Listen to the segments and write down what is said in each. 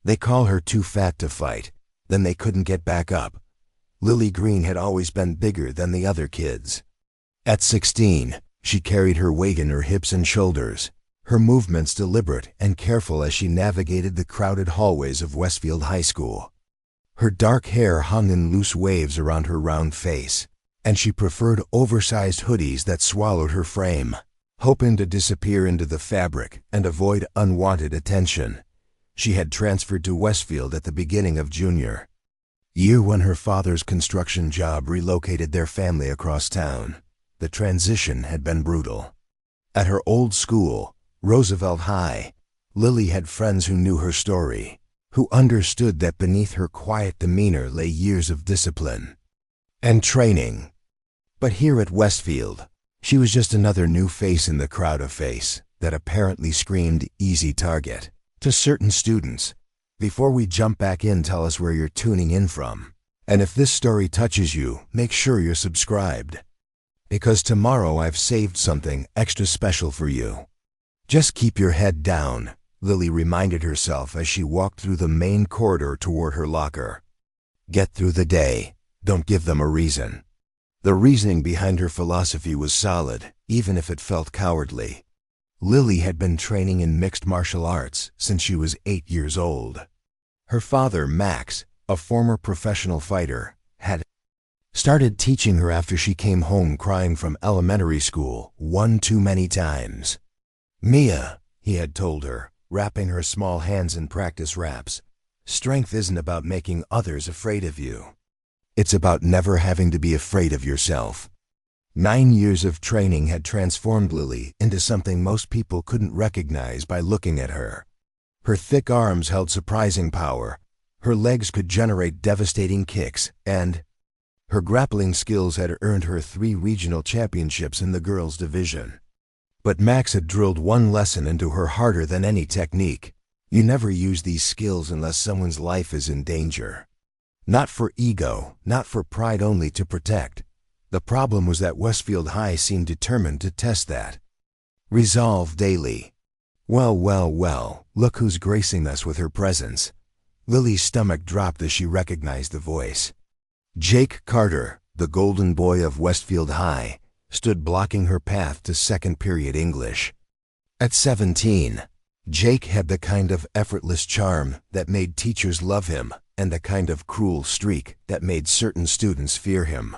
They call her too fat to fight, then they couldn't get back up. Lily Green had always been bigger than the other kids. At 16, she carried her weight in her hips and shoulders, her movements deliberate and careful as she navigated the crowded hallways of Westfield High School. Her dark hair hung in loose waves around her round face, and she preferred oversized hoodies that swallowed her frame, hoping to disappear into the fabric and avoid unwanted attention. She had transferred to Westfield at the beginning of junior year when her father's construction job relocated their family across town. The transition had been brutal. At her old school, Roosevelt High, Lily had friends who knew her story, who understood that beneath her quiet demeanor lay years of discipline and training. But here at Westfield, she was just another new face in the crowd of face that apparently screamed easy target to certain students. Before we jump back in, tell us where you're tuning in from. And if this story touches you, make sure you're subscribed, because tomorrow I've saved something extra special for you. Just keep your head down, Lily reminded herself as she walked through the main corridor toward her locker. Get through the day. Don't give them a reason. The reasoning behind her philosophy was solid, even if it felt cowardly. Lily had been training in mixed martial arts since she was 8 years old. Her father, Max, a former professional fighter, had started teaching her after she came home crying from elementary school one too many times. "Mia," he had told her, wrapping her small hands in practice wraps, "strength isn't about making others afraid of you. It's about never having to be afraid of yourself." 9 years of training had transformed Lily into something most people couldn't recognize by looking at her. Her thick arms held surprising power, her legs could generate devastating kicks, and her grappling skills had earned her 3 regional championships in the girls' division. But Max had drilled one lesson into her harder than any technique. You never use these skills unless someone's life is in danger. Not for ego, not for pride, only to protect. The problem was that Westfield High seemed determined to test that resolve daily. Well, look who's gracing us with her presence. Lily's stomach dropped as she recognized the voice. Jake Carter, the golden boy of Westfield High, stood blocking her path to second period English. At 17, Jake had the kind of effortless charm that made teachers love him and the kind of cruel streak that made certain students fear him.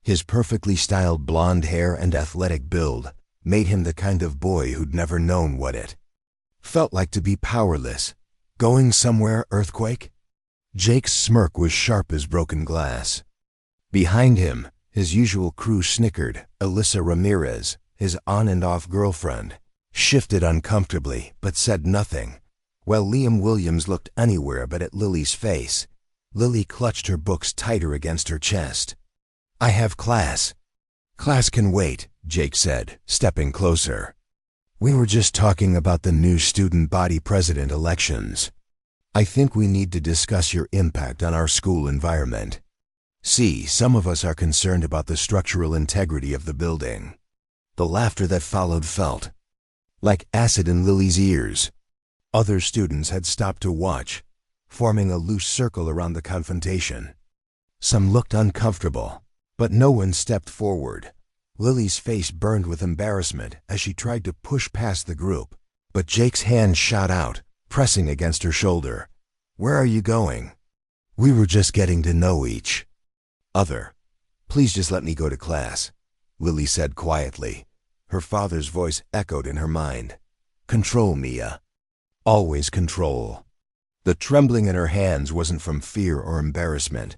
His perfectly styled blonde hair and athletic build made him the kind of boy who'd never known what it felt like to be powerless. Going somewhere, earthquake? Jake's smirk was sharp as broken glass. Behind him, his usual crew snickered. Alyssa Ramirez, his on and off girlfriend, shifted uncomfortably but said nothing, while Liam Williams looked anywhere but at Lily's face. Lily clutched her books tighter against her chest. "I have class." "Class can wait," Jake said, stepping closer. "We were just talking about the new student body president elections. I think we need to discuss your impact on our school environment. See, some of us are concerned about the structural integrity of the building." The laughter that followed felt like acid in Lily's ears. Other students had stopped to watch, forming a loose circle around the confrontation. Some looked uncomfortable, but no one stepped forward. Lily's face burned with embarrassment as she tried to push past the group, but Jake's hand shot out, pressing against her shoulder. "Where are you going?" "We were just getting to know each other. Please just let me go to class," Lily said quietly. Her father's voice echoed in her mind. "Control, Mia. Always control." The trembling in her hands wasn't from fear or embarrassment.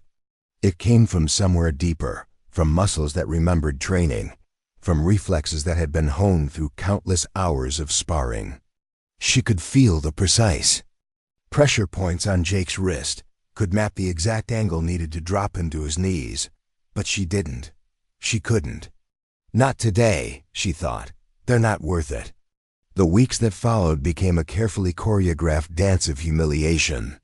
It came from somewhere deeper, from muscles that remembered training, from reflexes that had been honed through countless hours of sparring. She could feel the precise pressure points on Jake's wrist, could map the exact angle needed to drop him to his knees, but she didn't. She couldn't. Not today, she thought. They're not worth it. The weeks that followed became a carefully choreographed dance of humiliation.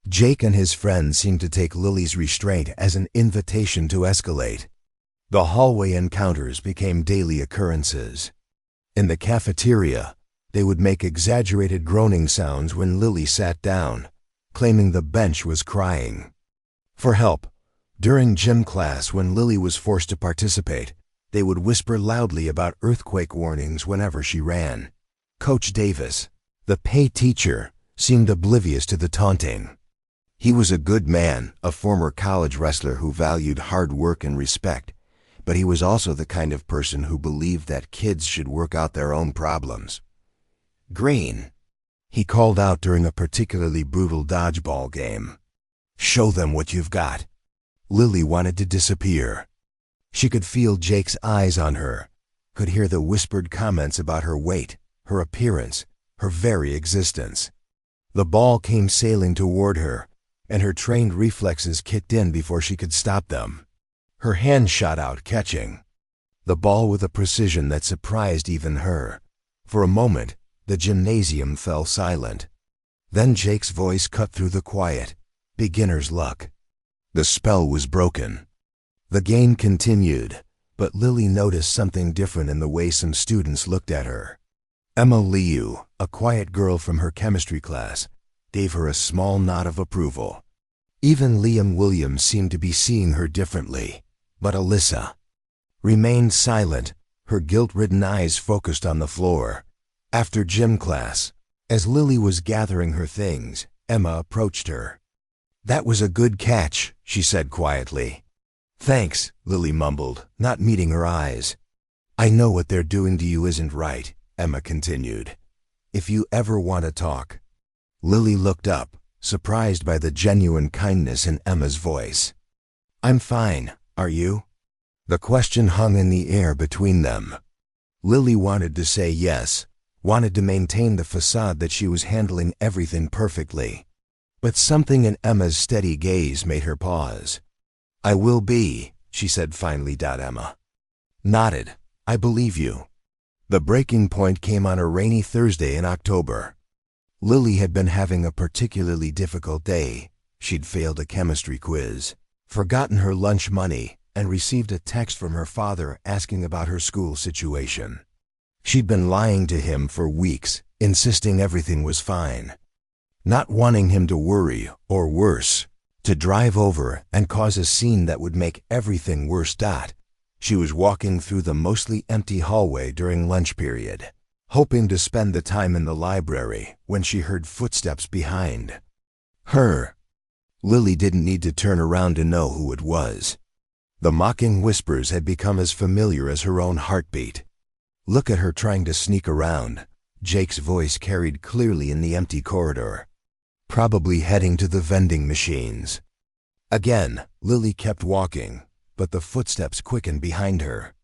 Jake and his friends seemed to take Lily's restraint as an invitation to escalate. The hallway encounters became daily occurrences. In the cafeteria, they would make exaggerated groaning sounds when Lily sat down, claiming the bench was crying for help. During gym class, when Lily was forced to participate, they would whisper loudly about earthquake warnings whenever she ran. Coach Davis, the PE teacher, seemed oblivious to the taunting. He was a good man, a former college wrestler who valued hard work and respect, but he was also the kind of person who believed that kids should work out their own problems. "Green," he called out during a particularly brutal dodgeball game. "Show them what you've got." Lily wanted to disappear. She could feel Jake's eyes on her, could hear the whispered comments about her weight, her appearance, her very existence. The ball came sailing toward her, and her trained reflexes kicked in before she could stop them. Her hand shot out, catching the ball with a precision that surprised even her. For a moment, the gymnasium fell silent. Then Jake's voice cut through the quiet. "Beginner's luck." The spell was broken. The game continued, but Lily noticed something different in the way some students looked at her. Emma Liu, a quiet girl from her chemistry class, gave her a small nod of approval. Even Liam Williams seemed to be seeing her differently, but Alyssa remained silent, her guilt-ridden eyes focused on the floor. After gym class, as Lily was gathering her things, Emma approached her. "That was a good catch," she said quietly. "Thanks," Lily mumbled, not meeting her eyes. "I know what they're doing to you isn't right," Emma continued. "If you ever want to talk." Lily looked up, surprised by the genuine kindness in Emma's voice. "I'm fine, are you?" The question hung in the air between them. Lily wanted to say yes, wanted to maintain the facade that she was handling everything perfectly. But something in Emma's steady gaze made her pause. "I will be," she said finally. Emma nodded. "I believe you." The breaking point came on a rainy Thursday in October. Lily had been having a particularly difficult day. She'd failed a chemistry quiz, forgotten her lunch money, and received a text from her father asking about her school situation. She'd been lying to him for weeks, insisting everything was fine, not wanting him to worry, or worse, to drive over and cause a scene that would make everything worse. She was walking through the mostly empty hallway during lunch period, hoping to spend the time in the library, when she heard footsteps behind her. Lily didn't need to turn around to know who it was. The mocking whispers had become as familiar as her own heartbeat. "Look at her trying to sneak around," Jake's voice carried clearly in the empty corridor. "Probably heading to the vending machines." Again, Lily kept walking, but the footsteps quickened behind her.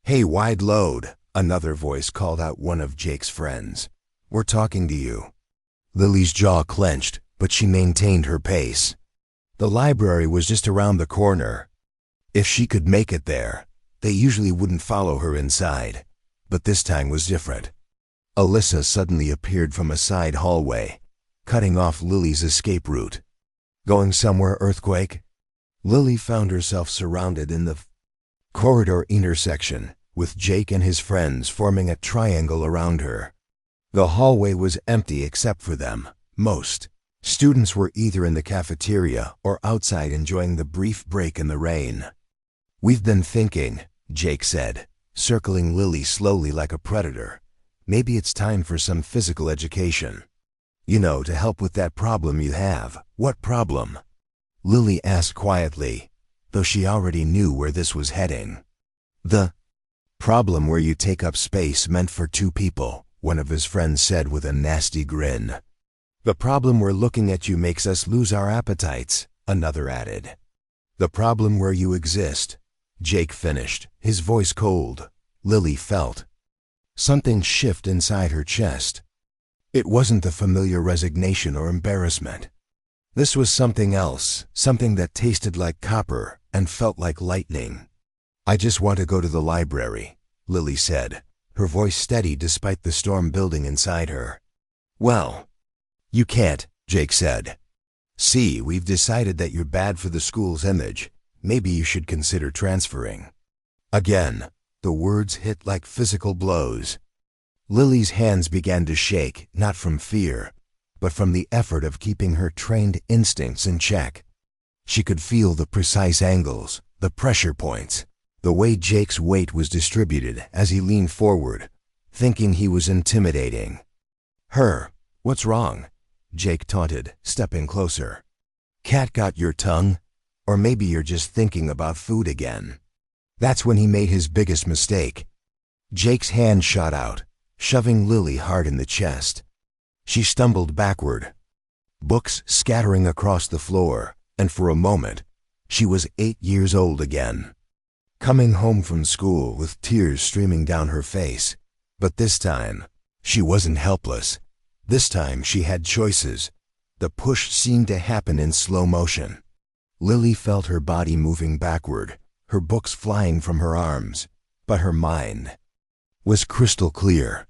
"Hey, wide load," another voice called out, one of Jake's friends. "We're talking to you." Lily's jaw clenched, but she maintained her pace. The library was just around the corner. If she could make it there, they usually wouldn't follow her inside, but this time was different. Alyssa suddenly appeared from a side hallway, cutting off Lily's escape route. "Going somewhere, earthquake?" Lily found herself surrounded in the corridor intersection, with Jake and his friends forming a triangle around her. The hallway was empty except for them. Most students were either in the cafeteria or outside enjoying the brief break in the rain. "We've been thinking," Jake said, circling Lily slowly like a predator. "Maybe it's time for some physical education. You know, to help with that problem you have." "What problem?" Lily asked quietly, though she already knew where this was heading. "The problem where you take up space meant for two people," one of his friends said with a nasty grin. "The problem where looking at you makes us lose our appetites," another added. "The problem where you exist," Jake finished, his voice cold. Lily felt something shift inside her chest. It wasn't the familiar resignation or embarrassment. This was something else, something that tasted like copper and felt like lightning. "I just want to go to the library," Lily said, her voice steady despite the storm building inside her. "Well, you can't," Jake said. "See, we've decided that you're bad for the school's image. Maybe you should consider transferring." Again, the words hit like physical blows. Lily's hands began to shake, not from fear, but from the effort of keeping her trained instincts in check. She could feel the precise angles, the pressure points, the way Jake's weight was distributed as he leaned forward, thinking he was intimidating her. "What's wrong?" Jake taunted, stepping closer. "Cat got your tongue? Or maybe you're just thinking about food again." That's when he made his biggest mistake. Jake's hand shot out, shoving Lily hard in the chest. She stumbled backward, books scattering across the floor, and for a moment, she was 8 years old again. Coming home from school with tears streaming down her face. But this time, she wasn't helpless. This time she had choices. The push seemed to happen in slow motion. Lily felt her body moving backward, her books flying from her arms, but her mind was crystal clear.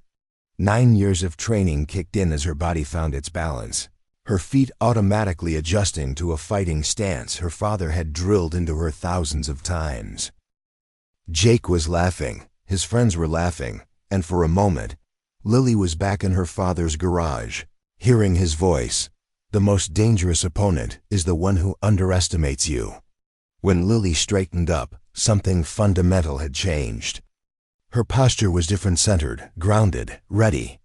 9 years of training kicked in as her body found its balance, her feet automatically adjusting to a fighting stance her father had drilled into her thousands of times. Jake was laughing, his friends were laughing, and for a moment, Lily was back in her father's garage, hearing his voice. "The most dangerous opponent is the one who underestimates you." When Lily straightened up, something fundamental had changed. Her posture was different-centered, grounded, ready.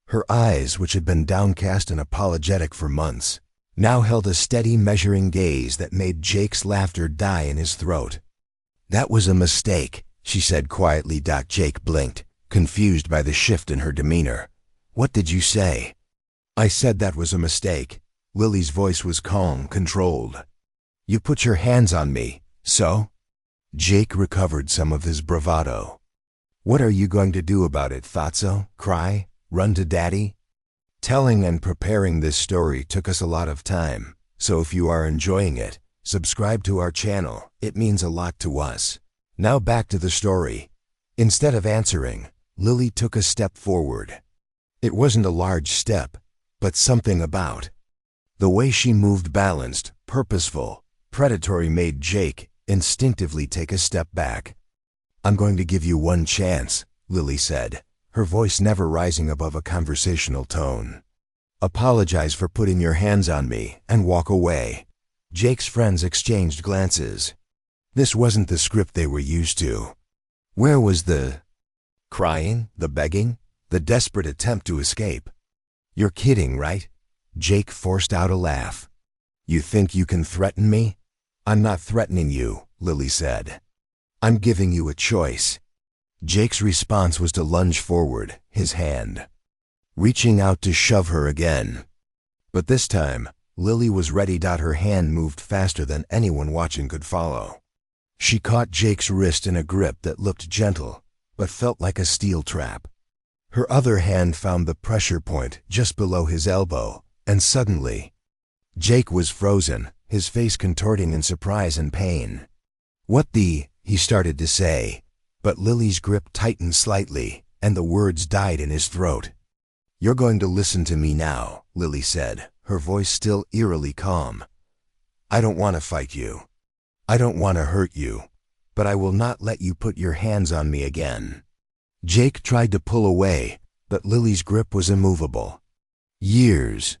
Her eyes, which had been downcast and apologetic for months, now held a steady, measuring gaze that made Jake's laughter die in his throat. "That was a mistake," she said quietly. Jake blinked, confused by the shift in her demeanor. "What did you say?" "I said that was a mistake." Lily's voice was calm, controlled. "You put your hands on me, so?" Jake recovered some of his bravado. "What are you going to do about it, Thotso? Cry? Run to Daddy?" Telling and preparing this story took us a lot of time, so if you are enjoying it, subscribe to our channel. It means a lot to us. Now back to the story. Instead of answering, Lily took a step forward. It wasn't a large step, but something about the way she moved, balanced, purposeful, predatory, made Jake instinctively take a step back. "I'm going to give you one chance," Lily said, her voice never rising above a conversational tone. "Apologize for putting your hands on me and walk away." Jake's friends exchanged glances. This wasn't the script they were used to. Where was the crying, the begging, the desperate attempt to escape? "You're kidding, right?" Jake forced out a laugh. "You think you can threaten me?" "I'm not threatening you," Lily said. "I'm giving you a choice." Jake's response was to lunge forward, his hand reaching out to shove her again. But this time, Lily was ready. Her hand moved faster than anyone watching could follow. She caught Jake's wrist in a grip that looked gentle, but felt like a steel trap. Her other hand found the pressure point just below his elbow, and suddenly, Jake was frozen, his face contorting in surprise and pain. "What the?" he started to say, but Lily's grip tightened slightly, and the words died in his throat. "You're going to listen to me now," Lily said, her voice still eerily calm. "I don't want to fight you. I don't want to hurt you, but I will not let you put your hands on me again." Jake tried to pull away, but Lily's grip was immovable. Years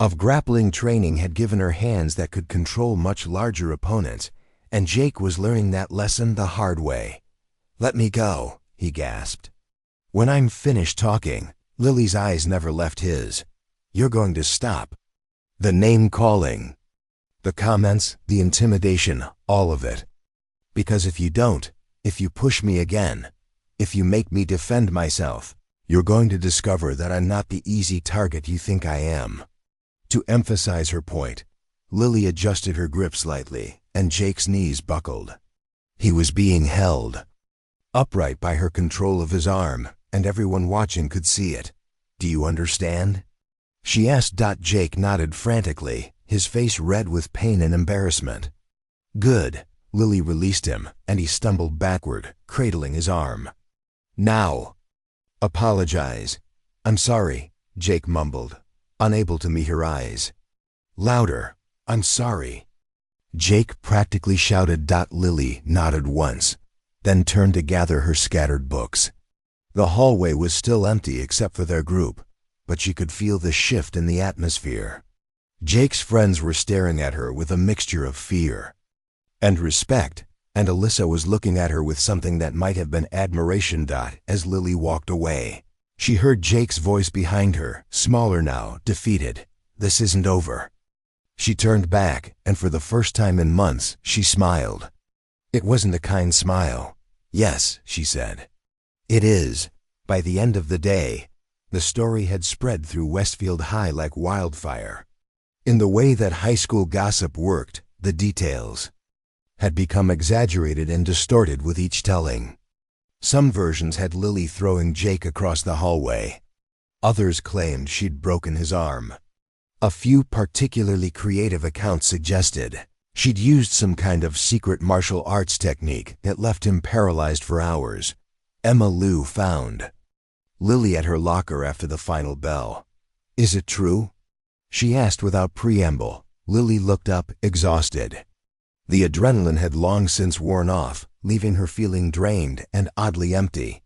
of grappling training had given her hands that could control much larger opponents, and Jake was learning that lesson the hard way. "Let me go," he gasped. "When I'm finished talking." Lily's eyes never left his. "You're going to stop." The name calling, the comments, the intimidation, all of it. "Because if you don't, if you push me again, if you make me defend myself, you're going to discover that I'm not the easy target you think I am." To emphasize her point, Lily adjusted her grip slightly, and Jake's knees buckled. He was being held upright by her control of his arm, and everyone watching could see it. "Do you understand?" she asked. Jake nodded frantically, his face red with pain and embarrassment. "Good." Lily released him, and he stumbled backward, cradling his arm. "Now, apologize." "I'm sorry," Jake mumbled, unable to meet her eyes. Louder, "I'm sorry." Jake practically shouted. Lily nodded once, then turned to gather her scattered books. The hallway was still empty except for their group. but she could feel the shift in the atmosphere. Jake's friends were staring at her with a mixture of fear and respect, and Alyssa was looking at her with something that might have been admiration. As Lily walked away, she heard Jake's voice behind her, smaller now, defeated. "This isn't over." She turned back, and for the first time in months, she smiled. It wasn't a kind smile. "Yes," she said. "It is." By the end of the day, the story had spread through Westfield High like wildfire. In the way that high school gossip worked, the details had become exaggerated and distorted with each telling. Some versions had Lily throwing Jake across the hallway. Others claimed she'd broken his arm. A few particularly creative accounts suggested she'd used some kind of secret martial arts technique that left him paralyzed for hours. Emma Lou found Lily at her locker after the final bell. "Is it true?" she asked without preamble. Lily looked up, exhausted. The adrenaline had long since worn off, leaving her feeling drained and oddly empty.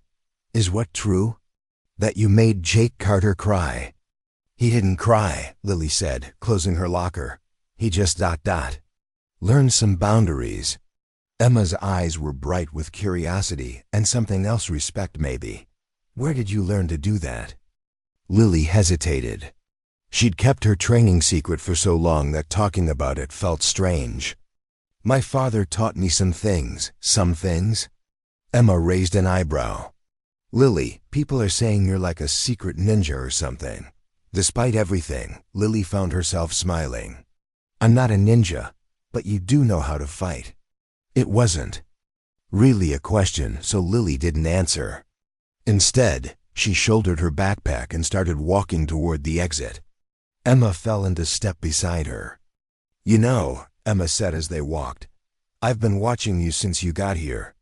"Is what true? That you made Jake Carter cry?" "He didn't cry," Lily said, closing her locker. "He just ... learned some boundaries." Emma's eyes were bright with curiosity and something else, respect maybe. "Where did you learn to do that?" Lily hesitated. She'd kept her training secret for so long that talking about it felt strange. "My father taught me some things." "Some things?" Emma raised an eyebrow. "Lily, people are saying you're like a secret ninja or something." Despite everything, Lily found herself smiling. "I'm not a ninja, but you do know how to fight." It wasn't really a question, so Lily didn't answer. Instead, she shouldered her backpack and started walking toward the exit. Emma fell into step beside her. "You know," Emma said as they walked, "I've been watching you since you got here.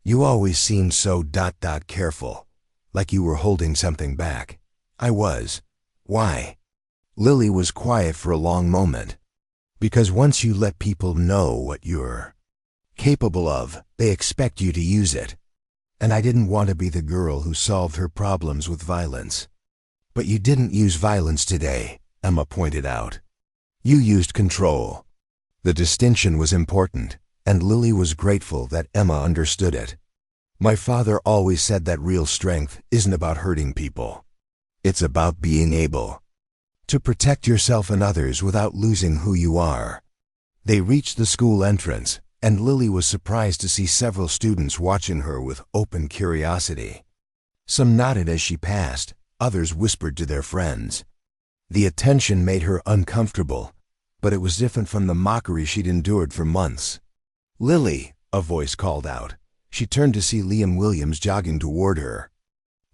You always seemed so ... careful, like you were holding something back." "I was." "Why?" Lily was quiet for a long moment. "Because once you let people know what you're capable of, they expect you to use it. And I didn't want to be the girl who solved her problems with violence." "But you didn't use violence today," Emma pointed out. "You used control." The distinction was important, and Lily was grateful that Emma understood it. "My father always said that real strength isn't about hurting people. It's about being able to protect yourself and others without losing who you are." They reached the school entrance, and Lily was surprised to see several students watching her with open curiosity. Some nodded as she passed, others whispered to their friends. The attention made her uncomfortable, but it was different from the mockery she'd endured for months. "Lily," a voice called out. She turned to see Liam Williams jogging toward her.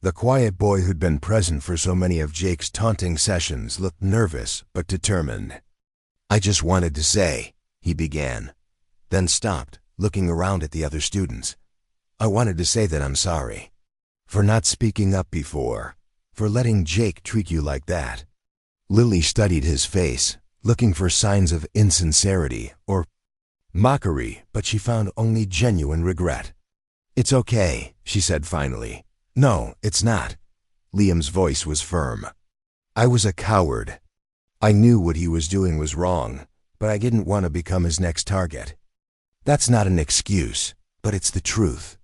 The quiet boy who'd been present for so many of Jake's taunting sessions looked nervous but determined. "I just wanted to say," he began, then stopped, looking around at the other students. "I wanted to say that I'm sorry for not speaking up before, for letting Jake treat you like that." Lily studied his face, looking for signs of insincerity or mockery, but she found only genuine regret. "It's okay," she said finally. "No, it's not." Liam's voice was firm. "I was a coward. I knew what he was doing was wrong, but I didn't want to become his next target. That's not an excuse, but it's the truth."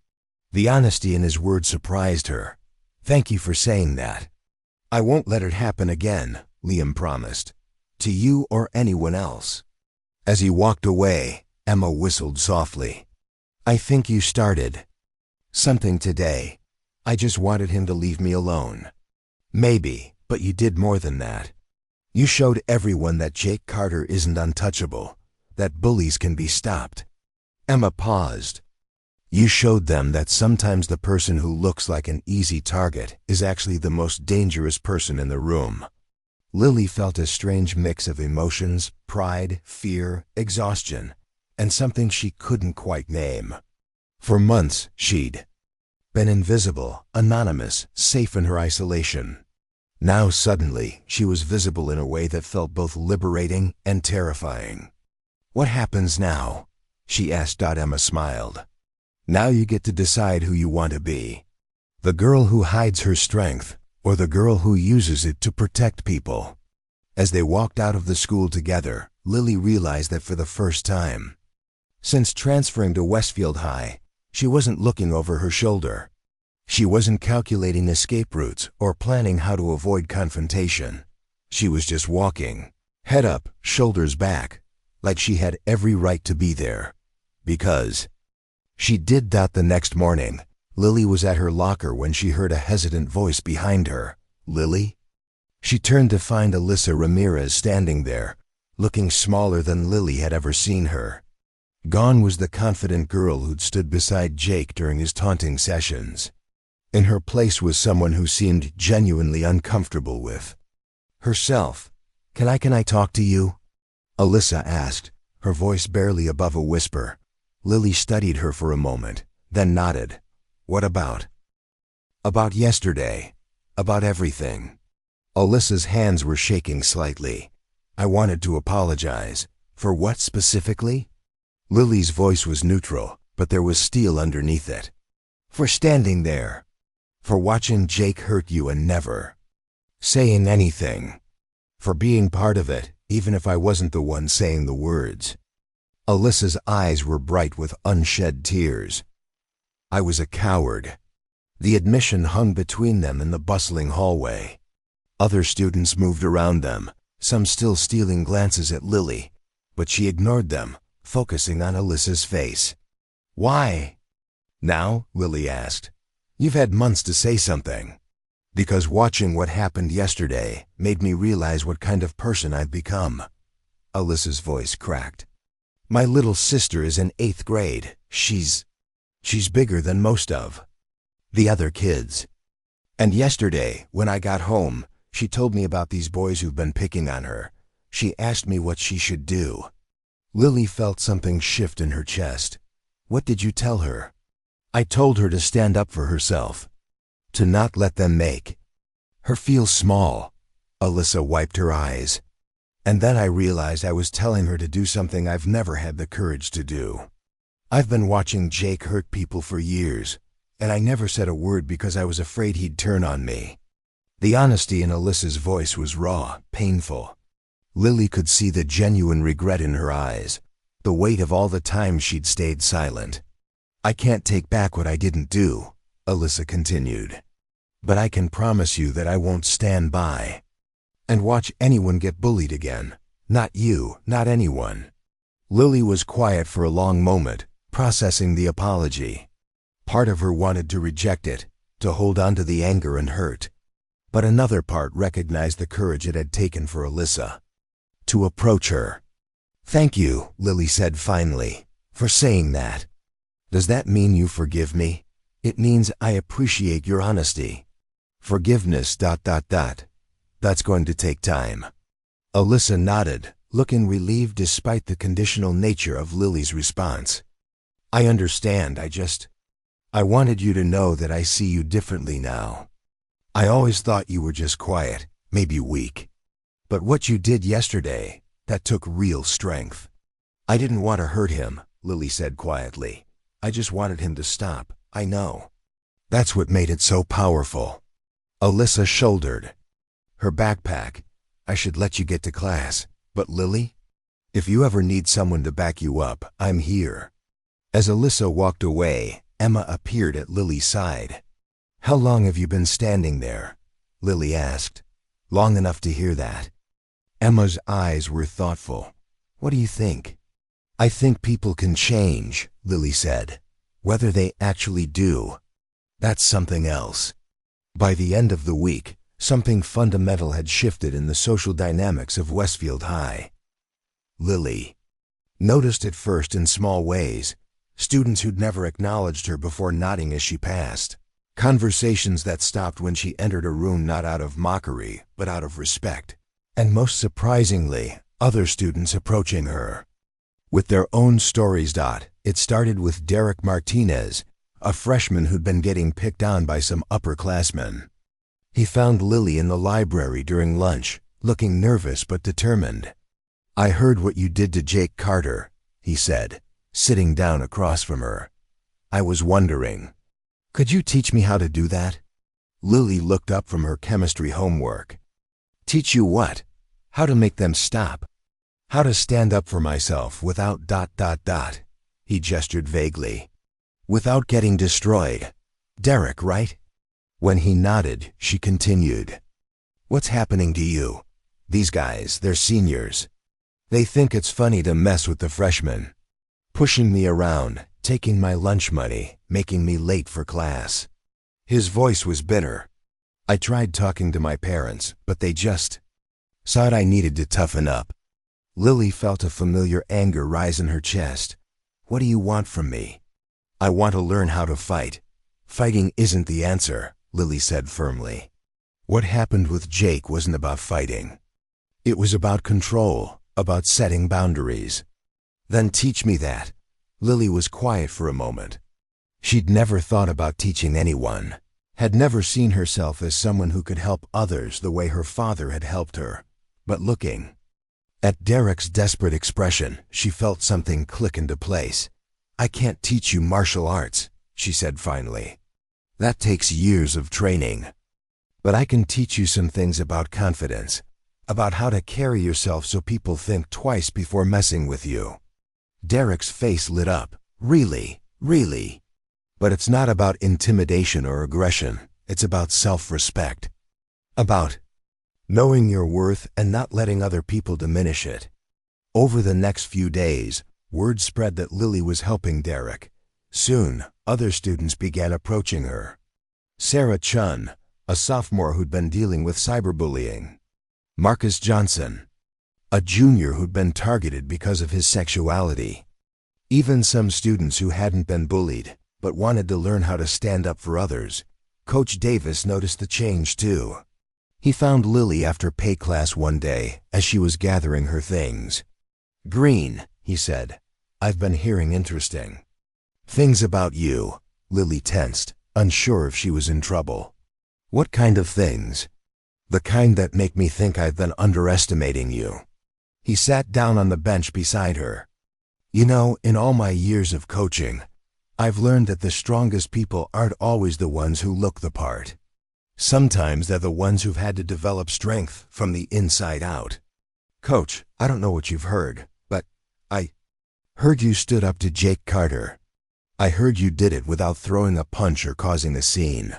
The honesty in his words surprised her. "Thank you for saying that." "I won't let it happen again," Liam promised. "To you or anyone else." As he walked away, Emma whistled softly. "I think you started something today. I just wanted him to leave me alone." "Maybe, but you did more than that. You showed everyone that Jake Carter isn't untouchable, that bullies can be stopped." Emma paused. "You showed them that sometimes the person who looks like an easy target is actually the most dangerous person in the room." Lily felt a strange mix of emotions, pride, fear, exhaustion, and something she couldn't quite name. For months, she'd been invisible, anonymous, safe in her isolation. Now suddenly, she was visible in a way that felt both liberating and terrifying. "What happens now?" she asked. Emma smiled. "Now you get to decide who you want to be. The girl who hides her strength, or the girl who uses it to protect people? As they walked out of the school together, Lily realized that for the first time since transferring to Westfield High, she wasn't looking over her shoulder. She wasn't calculating escape routes or planning how to avoid confrontation. She was just walking, head up, shoulders back, like she had every right to be there. Because she did that. The next morning, Lily was at her locker when she heard a hesitant voice behind her. "Lily?" She turned to find Alyssa Ramirez standing there, looking smaller than Lily had ever seen her. Gone was the confident girl who'd stood beside Jake during his taunting sessions. In her place was someone who seemed genuinely uncomfortable with herself. Can I talk to you?" Alyssa asked, her voice barely above a whisper. Lily studied her for a moment, then nodded. "What about?" "About yesterday. About everything." Alyssa's hands were shaking slightly. "I wanted to apologize." "For what specifically?" Lily's voice was neutral, but there was steel underneath it. "For standing there. For watching Jake hurt you and never saying anything. For being part of it, even if I wasn't the one saying the words." Alyssa's eyes were bright with unshed tears. "I was a coward." The admission hung between them in the bustling hallway. Other students moved around them, some still stealing glances at Lily, but she ignored them, focusing on Alyssa's face. "Why now?" Lily asked. "You've had months to say something." "Because watching what happened yesterday made me realize what kind of person I've become." Alyssa's voice cracked. "My little sister is in 8th grade. She's bigger than most of the other kids. And yesterday, when I got home, she told me about these boys who've been picking on her. She asked me what she should do." Lily felt something shift in her chest. "What did you tell her?" "I told her to stand up for herself. To not let them make her feel small." Alyssa wiped her eyes. "And then I realized I was telling her to do something I've never had the courage to do. I've been watching Jake hurt people for years, and I never said a word because I was afraid he'd turn on me." The honesty in Alyssa's voice was raw, painful. Lily could see the genuine regret in her eyes, the weight of all the time she'd stayed silent. "I can't take back what I didn't do," Alyssa continued. "But I can promise you that I won't stand by and watch anyone get bullied again. Not you, not anyone." Lily was quiet for a long moment, processing the apology. Part of her wanted to reject it, to hold on to the anger and hurt. But another part recognized the courage it had taken for Alyssa to approach her. "Thank you," Lily said finally, "for saying that. Does that mean you forgive me?" "It means I appreciate your honesty." "Forgiveness ... That's going to take time." Alyssa nodded, looking relieved despite the conditional nature of Lily's response. "I understand. I wanted you to know that I see you differently now. I always thought you were just quiet, maybe weak. But what you did yesterday, that took real strength." "I didn't want to hurt him," Lily said quietly. "I just wanted him to stop. I know." "That's what made it so powerful." Alyssa shouldered her backpack. "I should let you get to class. But Lily, if you ever need someone to back you up, I'm here." As Alyssa walked away, Emma appeared at Lily's side. "How long have you been standing there?" Lily asked. "Long enough to hear that." Emma's eyes were thoughtful. "What do you think?" "I think people can change," Lily said. "Whether they actually do, that's something else." By the end of the week, something fundamental had shifted in the social dynamics of Westfield High. Lily noticed it first in small ways. Students who'd never acknowledged her before nodding as she passed. Conversations that stopped when she entered a room not out of mockery, but out of respect. And most surprisingly, other students approaching her with their own stories. It started with Derek Martinez, a freshman who'd been getting picked on by some upperclassmen. He found Lily in the library during lunch, looking nervous but determined. "I heard what you did to Jake Carter," he said, sitting down across from her. "I was wondering, could you teach me how to do that?" Lily looked up from her chemistry homework. Teach you what? How to make them stop. How to stand up for myself without ... He gestured vaguely. Without getting destroyed. Derek, right? When he nodded, she continued. What's happening to you? These guys, they're seniors. They think it's funny to mess with the freshmen. Pushing me around, taking my lunch money, making me late for class. His voice was bitter. I tried talking to my parents, but they just said I needed to toughen up. Lily felt a familiar anger rise in her chest. What do you want from me? I want to learn how to fight. Fighting isn't the answer, Lily said firmly. What happened with Jake wasn't about fighting. It was about control, about setting boundaries. Then teach me that. Lily was quiet for a moment. She'd never thought about teaching anyone, had never seen herself as someone who could help others the way her father had helped her. But looking at Derek's desperate expression, she felt something click into place. I can't teach you martial arts, she said finally. That takes years of training. But I can teach you some things about confidence, about how to carry yourself so people think twice before messing with you. Derek's face lit up. Really? Really? But it's not about intimidation or aggression. It's about self-respect. About knowing your worth and not letting other people diminish it. Over the next few days, word spread that Lily was helping Derek. Soon, other students began approaching her. Sarah Chun, a sophomore who'd been dealing with cyberbullying. Marcus Johnson, a junior who'd been targeted because of his sexuality. Even some students who hadn't been bullied, but wanted to learn how to stand up for others. Coach Davis noticed the change too. He found Lily after PE class one day as she was gathering her things. Green, he said, I've been hearing interesting things about you. Lily tensed, unsure if she was in trouble. What kind of things? The kind that make me think I've been underestimating you. He sat down on the bench beside her. You know, in all my years of coaching, I've learned that the strongest people aren't always the ones who look the part. Sometimes they're the ones who've had to develop strength from the inside out. Coach, I don't know what you've heard, but I heard you stood up to Jake Carter. I heard you did it without throwing a punch or causing a scene.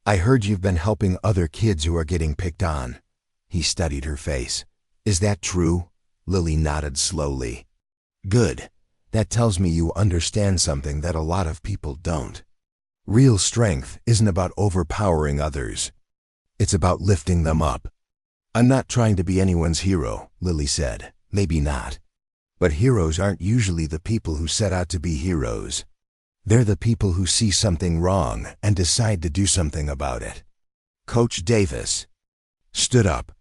I heard you've been helping other kids who are getting picked on. He studied her face. Is that true? Lily nodded slowly. Good. That tells me you understand something that a lot of people don't. Real strength isn't about overpowering others. It's about lifting them up. I'm not trying to be anyone's hero, Lily said. Maybe not. But heroes aren't usually the people who set out to be heroes. They're the people who see something wrong and decide to do something about it. Coach Davis stood up.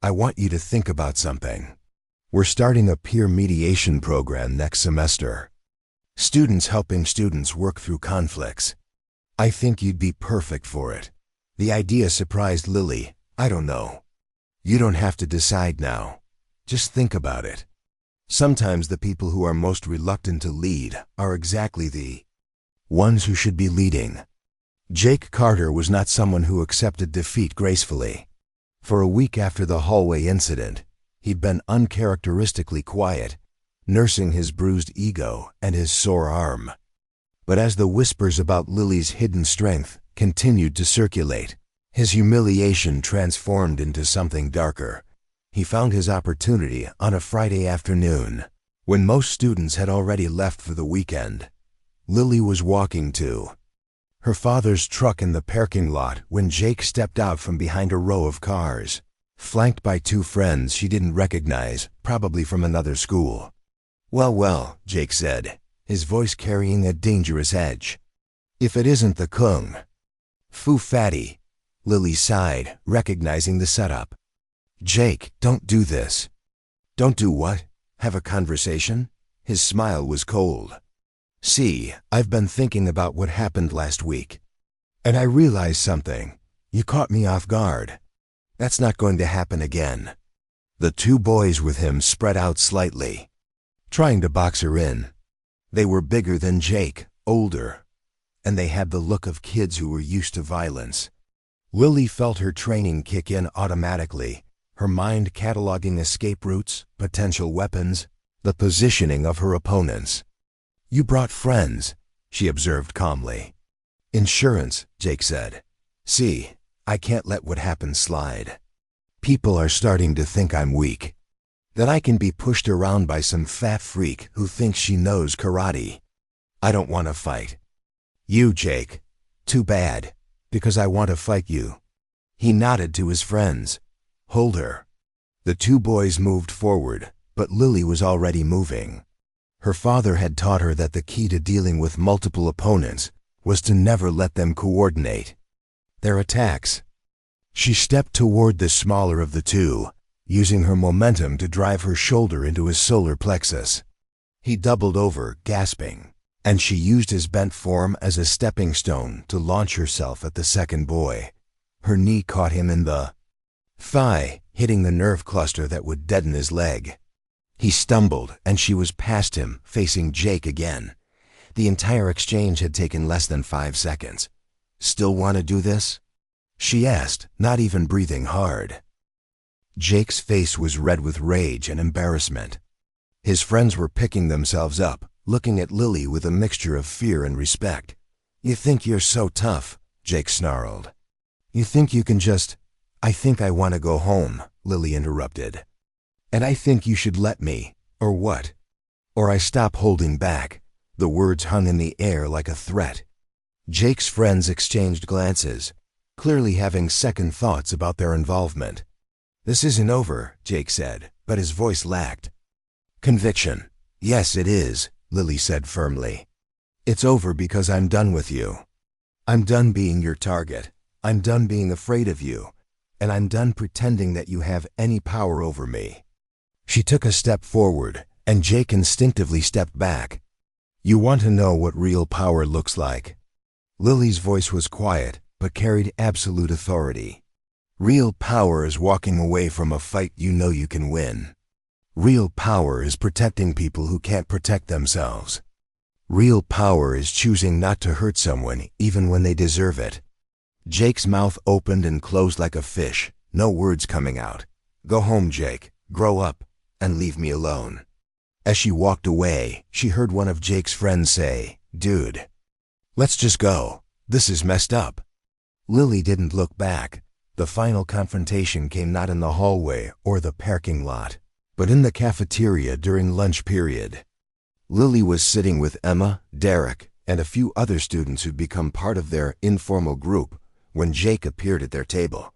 I want you to think about something. We're starting a peer mediation program next semester. Students helping students work through conflicts. I think you'd be perfect for it. The idea surprised Lily. I don't know. You don't have to decide now. Just think about it. Sometimes the people who are most reluctant to lead are exactly the ones who should be leading. Jake Carter was not someone who accepted defeat gracefully. For a week after the hallway incident, he'd been uncharacteristically quiet, nursing his bruised ego and his sore arm. But as the whispers about Lily's hidden strength continued to circulate, his humiliation transformed into something darker. He found his opportunity on a Friday afternoon, when most students had already left for the weekend. Lily was walking to her father's truck in the parking lot when Jake stepped out from behind a row of cars, flanked by two friends she didn't recognize, probably from another school. Well, well, Jake said, his voice carrying a dangerous edge. If it isn't the Kung Fu Fatty. Lily sighed, recognizing the setup. Jake, don't do this. Don't do what? Have a conversation? His smile was cold. See, I've been thinking about what happened last week. And I realized something. You caught me off guard. That's not going to happen again. The two boys with him spread out slightly, trying to box her in. They were bigger than Jake, older, and they had the look of kids who were used to violence. Lily felt her training kick in automatically, her mind cataloging escape routes, potential weapons, the positioning of her opponents. "You brought friends," she observed calmly. "Insurance," Jake said. "See, I can't let what happened slide. People are starting to think I'm weak, that I can be pushed around by some fat freak who thinks she knows karate. I don't want to fight. You, Jake. Too bad, because I want to fight you." He nodded to his friends. "Hold her." The two boys moved forward, but Lily was already moving. Her father had taught her that the key to dealing with multiple opponents was to never let them coordinate their attacks. She stepped toward the smaller of the two, using her momentum to drive her shoulder into his solar plexus. He doubled over, gasping, and she used his bent form as a stepping stone to launch herself at the second boy. Her knee caught him in the thigh, hitting the nerve cluster that would deaden his leg. He stumbled, and she was past him, facing Jake again. The entire exchange had taken less than 5 seconds. "Still want to do this?" she asked, not even breathing hard. Jake's face was red with rage and embarrassment. His friends were picking themselves up, looking at Lily with a mixture of fear and respect. "You think you're so tough," Jake snarled. "You think you can just—" "I think I want to go home," Lily interrupted. "And I think you should let me, or what? Or I stop holding back." The words hung in the air like a threat. Jake's friends exchanged glances, clearly having second thoughts about their involvement. "This isn't over," Jake said, but his voice lacked conviction. "Yes, it is," Lily said firmly. "It's over because I'm done with you. I'm done being your target. I'm done being afraid of you. And I'm done pretending that you have any power over me." She took a step forward, and Jake instinctively stepped back. "You want to know what real power looks like?" Lily's voice was quiet, but carried absolute authority. "Real power is walking away from a fight you know you can win. Real power is protecting people who can't protect themselves. Real power is choosing not to hurt someone even when they deserve it." Jake's mouth opened and closed like a fish, no words coming out. "Go home, Jake. Grow up, and leave me alone." As she walked away, she heard one of Jake's friends say, "Dude, let's just go. This is messed up." Lily didn't look back. The final confrontation came not in the hallway or the parking lot, but in the cafeteria during lunch period. Lily was sitting with Emma, Derek, and a few other students who'd become part of their informal group when Jake appeared at their table.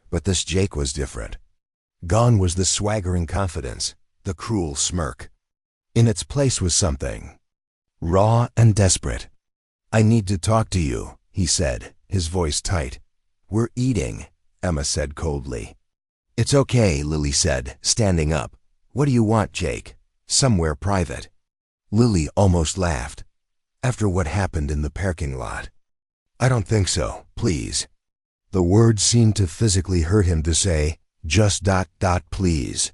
But this Jake was different. Gone was the swaggering confidence, the cruel smirk. In its place was something raw and desperate. "I need to talk to you," he said, his voice tight. "We're eating," Emma said coldly. "It's okay," Lily said, standing up. "What do you want, Jake? Somewhere private?" Lily almost laughed. "After what happened in the parking lot?" "I don't think so, please." The words seemed to physically hurt him to say, "just ... please."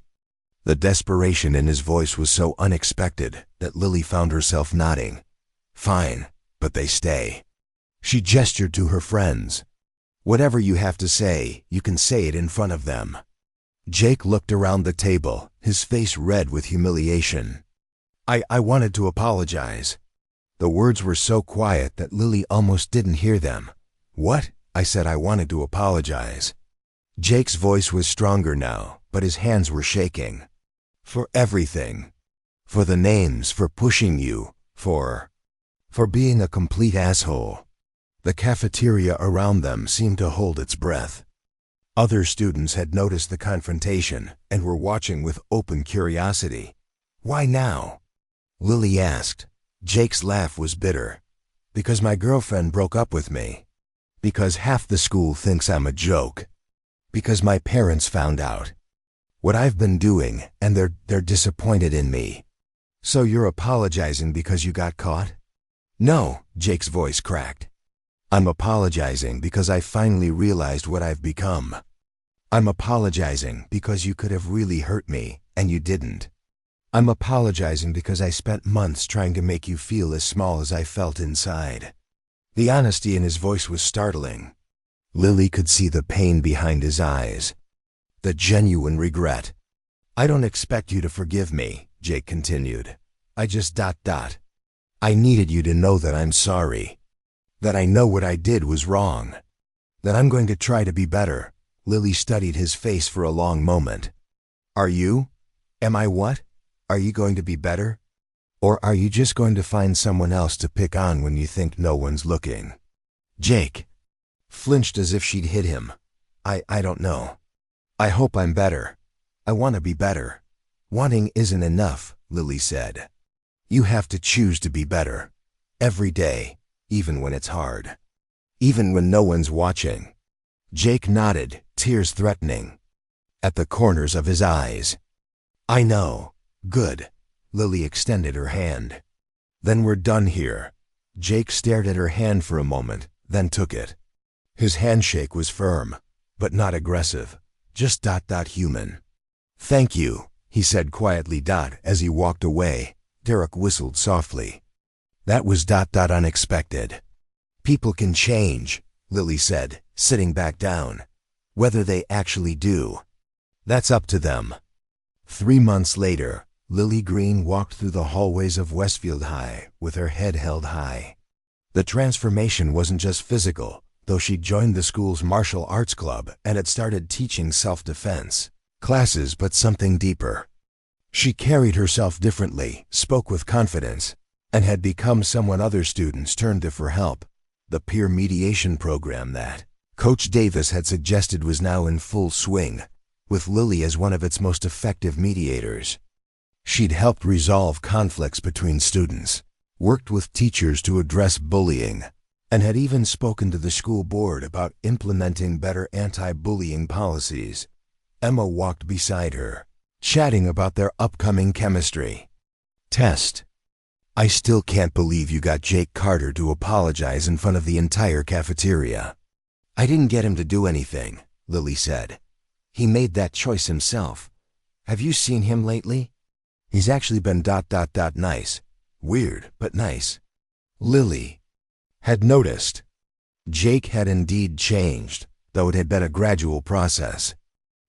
The desperation in his voice was so unexpected that Lily found herself nodding. "Fine, but they stay." She gestured to her friends. "Whatever you have to say, you can say it in front of them." Jake looked around the table, his face red with humiliation. I wanted to apologize." The words were so quiet that Lily almost didn't hear them. "What?" I said I wanted to apologize. Jake's voice was stronger now, but his hands were shaking. "For everything. For the names, for pushing you, for being a complete asshole." The cafeteria around them seemed to hold its breath. Other students had noticed the confrontation and were watching with open curiosity. "Why now?" Lily asked. Jake's laugh was bitter. "Because my girlfriend broke up with me. Because half the school thinks I'm a joke. Because my parents found out what I've been doing, and they're disappointed in me." "So you're apologizing because you got caught?" "No," Jake's voice cracked. "I'm apologizing because I finally realized what I've become. I'm apologizing because you could have really hurt me, and you didn't. I'm apologizing because I spent months trying to make you feel as small as I felt inside." The honesty in his voice was startling. Lily could see the pain behind his eyes. The genuine regret. "I don't expect you to forgive me," Jake continued. "I just ... I needed you to know that I'm sorry. That I know what I did was wrong. That I'm going to try to be better." Lily studied his face for a long moment. "Are you? Am I what? Are you going to be better? Or are you just going to find someone else to pick on when you think no one's looking?" Jake flinched as if she'd hit him. I don't know. I hope I'm better. I want to be better." "Wanting isn't enough," Lily said. "You have to choose to be better. Every day, even when it's hard. Even when no one's watching." Jake nodded, tears threatening at the corners of his eyes. "I know. Good." Lily extended her hand. "Then we're done here." Jake stared at her hand for a moment, then took it. His handshake was firm, but not aggressive, just ... human. "Thank you," he said quietly. As he walked away, Derek whistled softly. "That was ... unexpected." "People can change," Lily said, sitting back down. "Whether they actually do, that's up to them." 3 months later, Lily Green walked through the hallways of Westfield High with her head held high. The transformation wasn't just physical, though she'd joined the school's martial arts club and had started teaching self-defense classes, but something deeper. She carried herself differently, spoke with confidence, and had become someone other students turned to for help. The peer mediation program that Coach Davis had suggested was now in full swing, with Lily as one of its most effective mediators. She'd helped resolve conflicts between students, worked with teachers to address bullying, and had even spoken to the school board about implementing better anti-bullying policies. Emma walked beside her, chatting about their upcoming chemistry test. "I still can't believe you got Jake Carter to apologize in front of the entire cafeteria." "I didn't get him to do anything," Lily said. "He made that choice himself. Have you seen him lately? He's actually been ... nice. Weird, but nice." Lily had noticed. Jake had indeed changed, though it had been a gradual process.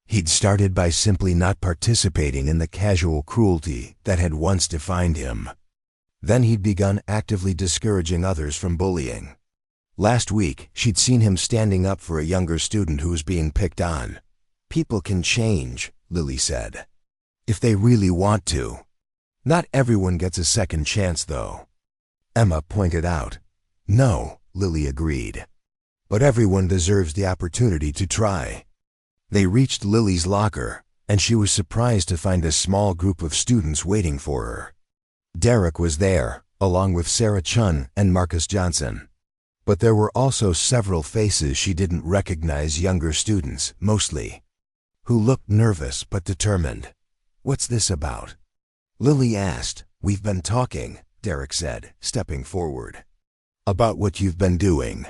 He'd started by simply not participating in the casual cruelty that had once defined him. Then he'd begun actively discouraging others from bullying. Last week, she'd seen him standing up for a younger student who was being picked on. "People can change," Lily said, "if they really want to. Not everyone gets a second chance, though." Emma pointed out. "No," Lily agreed. "But everyone deserves the opportunity to try." They reached Lily's locker, and she was surprised to find a small group of students waiting for her. Derek was there, along with Sarah Chun and Marcus Johnson. But there were also several faces she didn't recognize, younger students, mostly, who looked nervous but determined. "What's this about?" Lily asked. "We've been talking," Derek said, stepping forward. "About what you've been doing.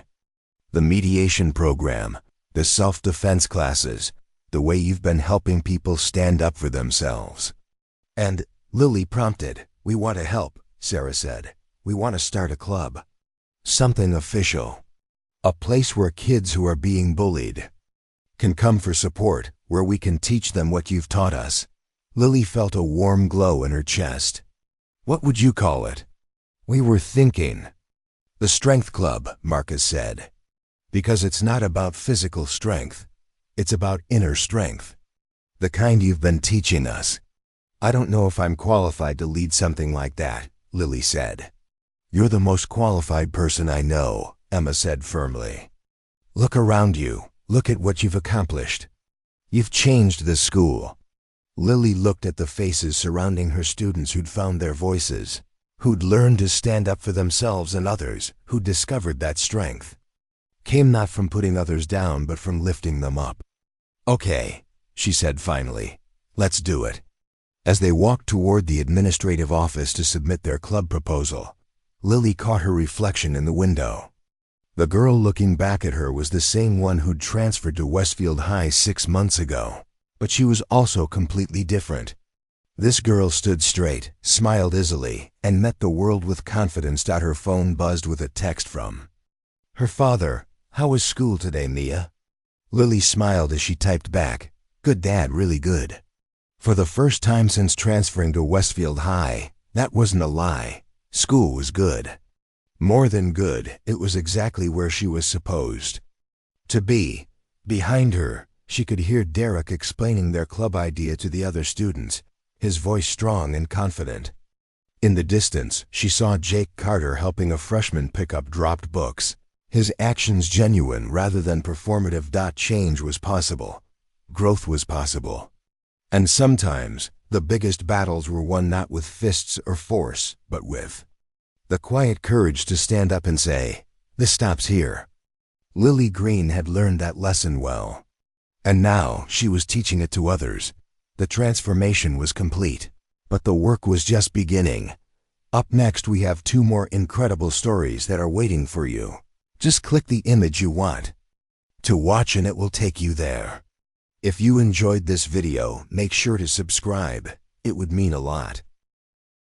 The mediation program, the self-defense classes, the way you've been helping people stand up for themselves." "And," Lily prompted. "We want to help," Sarah said. "We want to start a club. Something official. A place where kids who are being bullied can come for support, where we can teach them what you've taught us." Lily felt a warm glow in her chest. "What would you call it?" "We were thinking the Strength Club," Marcus said. "Because it's not about physical strength. It's about inner strength. The kind you've been teaching us." "I don't know if I'm qualified to lead something like that," Lily said. "You're the most qualified person I know," Emma said firmly. "Look around you. Look at what you've accomplished. You've changed this school." Lily looked at the faces surrounding her students who'd found their voices, who'd learned to stand up for themselves and others, who'd discovered that strength came not from putting others down but from lifting them up. "Okay," she said finally. "Let's do it." As they walked toward the administrative office to submit their club proposal, Lily caught her reflection in the window. The girl looking back at her was the same one who'd transferred to Westfield High 6 months ago, but she was also completely different. This girl stood straight, smiled easily, and met the world with confidence. Her phone buzzed with a text from her father. "How was school today, Mia?" Lily smiled as she typed back, "Good, Dad, really good." For the first time since transferring to Westfield High, that wasn't a lie. School was good. More than good, it was exactly where she was supposed to be. Behind her, she could hear Derek explaining their club idea to the other students, his voice strong and confident. In the distance, she saw Jake Carter helping a freshman pick up dropped books. His actions genuine rather than performative. Change was possible. Growth was possible. And sometimes, the biggest battles were won not with fists or force, but with the quiet courage to stand up and say, "This stops here." Lily Green had learned that lesson well. And now she was teaching it to others. The transformation was complete. But the work was just beginning. Up next we have 2 more incredible stories that are waiting for you. Just click the image you want to watch and it will take you there. If you enjoyed this video, make sure to subscribe. It would mean a lot.